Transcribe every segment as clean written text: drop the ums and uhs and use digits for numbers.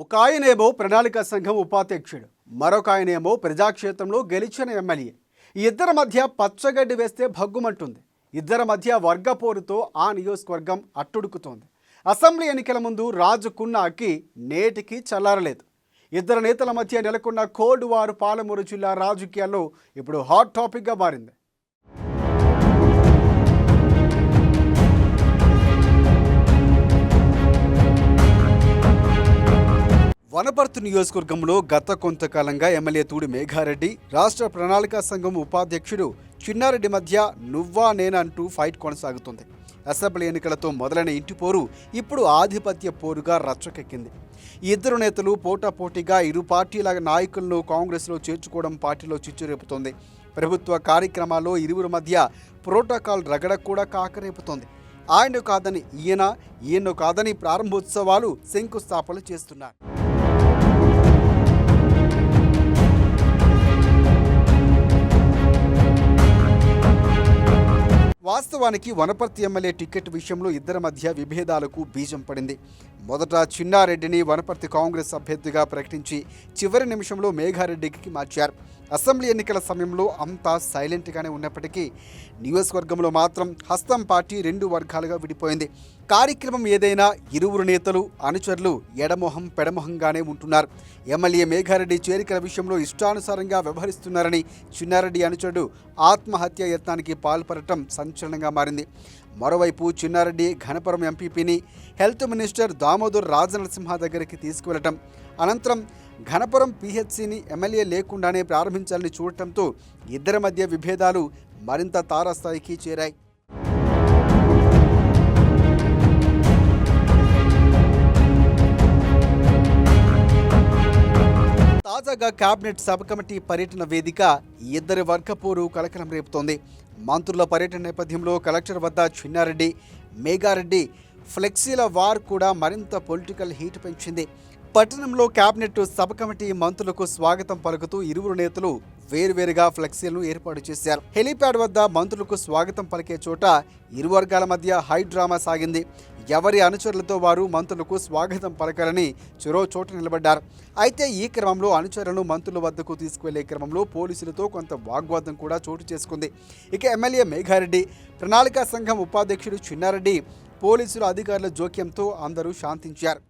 ఒక ఆయనేమో ప్రణాళిక సంఘం ఉపాధ్యక్షుడు, మరొక ఆయనేమో ప్రజాక్షేత్రంలో గెలిచిన ఎమ్మెల్యే. ఈ ఇద్దరి మధ్య పచ్చగడ్డి వేస్తే భగ్గుమంటుంది. ఇద్దరి మధ్య వర్గ పోరుతో ఆ నియోజకవర్గం అట్టుడుకుతోంది. అసెంబ్లీ ఎన్నికల ముందు రాజుకున్న అక్కి నేటికి చల్లారలేదు. ఇద్దరు నేతల మధ్య నెలకొన్న కోల్డ్ వార్ పాలమూరు జిల్లా రాజకీయాల్లో ఇప్పుడు హాట్ టాపిక్గా మారింది. వనపర్తి నియోజకవర్గంలో గత కొంతకాలంగా ఎమ్మెల్యే తూడి మేఘారెడ్డి, రాష్ట్ర ప్రణాళికా సంఘం ఉపాధ్యక్షుడు చిన్నారెడ్డి మధ్య నువ్వా నేనంటూ ఫైట్ కొనసాగుతుంది. అసెంబ్లీ ఎన్నికలతో మొదలైన ఇంటి పోరు ఇప్పుడు ఆధిపత్య పోరుగా రచ్చకెక్కింది. ఈ ఇద్దరు నేతలు పోటాపోటీగా ఇరు పార్టీల నాయకులను కాంగ్రెస్లో చేర్చుకోవడం పార్టీలో చిచ్చు రేపుతోంది. ప్రభుత్వ కార్యక్రమాల్లో ఇరువురి మధ్య ప్రోటోకాల్ రగడ కూడా కాకరేపుతోంది. ఆయన కాదని ఈయన కాదని ప్రారంభోత్సవాలు శంకుస్థాపనలు చేస్తున్నారు. వాస్తవానికి వనపర్తి ఎమ్మెల్యే టికెట్ విషయంలో ఇద్దరి మధ్య విభేదాలకు బీజం పడింది. మొదట చిన్నారెడ్డిని వనపర్తి కాంగ్రెస్ అభ్యర్థిగా ప్రకటించి చివరి నిమిషంలో మేఘారెడ్డికి మార్చారు. అసెంబ్లీ ఎన్నికల సమయంలో అంతా సైలెంట్గానే ఉన్నప్పటికీ నియోజకవర్గంలో మాత్రం హస్తం పార్టీ రెండు వర్గాలుగా విడిపోయింది. కార్యక్రమం ఏదైనా ఇరువురు నేతలు అనుచరులు ఎడమొహం పెడమొహంగానే ఉంటున్నారు. ఎమ్మెల్యే మేఘారెడ్డి చేరికల విషయంలో ఇష్టానుసారంగా వ్యవహరిస్తున్నారని చిన్నారెడ్డి అనుచరుడు ఆత్మహత్య యత్నానికి పాల్పడటం సంచలనంగా మారింది. మరోవైపు చిన్నారెడ్డి ఘనపురం ఎంపీపీని హెల్త్ మినిస్టర్ దామోదర్ రాజనరసింహ దగ్గరికి తీసుకువెళ్లటం, అనంతరం ఘనపురం పీహెచ్సీని ఎమ్మెల్యే లేకుండానే ప్రారంభించాలని చూడటంతో ఇద్దరి మధ్య విభేదాలు మరింత తారాస్థాయికి చేరాయి. తాజాగా కేబినెట్ సబ్ కమిటీ పర్యటన వేదిక ఇద్దరి వర్గపోరు కలకలం రేపుతోంది. మంత్రుల పర్యటన నేపథ్యంలో కలెక్టర్ వద్ద చిన్నారెడ్డి, మేఘారెడ్డి ఫ్లెక్సీల వార్ కూడా మరింత పొలిటికల్ హీట్ పెంచింది. పట్టణంలో కేబినెట్ సబ్ కమిటీ మంత్రులకు స్వాగతం పలుకుతూ ఇరువురు నేతలు వేరువేరుగా ఫ్లెక్సీలను ఏర్పాటు చేశారు. హెలీప్యాడ్ వద్ద మంత్రులకు స్వాగతం పలికే చోట ఇరు వర్గాల మధ్య హై డ్రామా సాగింది. ఎవరి అనుచరులతో వారు మంత్రులకు స్వాగతం పలకాలని చెరో చోట నిలబడ్డారు. అయితే ఈ క్రమంలో అనుచరులను మంత్రుల వద్దకు తీసుకువెళ్లే క్రమంలో పోలీసులతో కొంత వాగ్వాదం కూడా చోటు చేసుకుంది. ఇక ఎమ్మెల్యే మేఘారెడ్డి, ప్రణాళికా సంఘం ఉపాధ్యక్షుడు చిన్నారెడ్డి, పోలీసుల అధికారుల జోక్యంతో అందరూ శాంతించారు.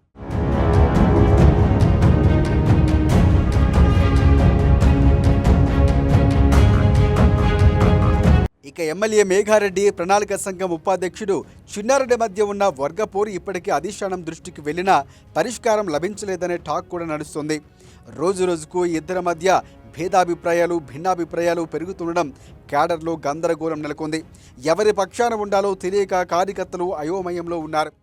ఇక ఎమ్మెల్యే మేఘారెడ్డి, ప్రణాళిక సంఘం ఉపాధ్యక్షుడు చిన్నారెడ్డి మధ్య ఉన్న వర్గపోరు ఇప్పటికీ అధిష్టానం దృష్టికి వెళ్లినా పరిష్కారం లభించలేదనే టాక్ కూడా నడుస్తుంది. రోజురోజుకు ఇద్దరి మధ్య భేదాభిప్రాయాలు, భిన్నాభిప్రాయాలు పెరుగుతుండడం క్యాడర్లో గందరగోళం నెలకొంది. ఎవరి పక్షాన ఉండాలో తెలియక కార్యకర్తలు అయోమయంలో ఉన్నారు.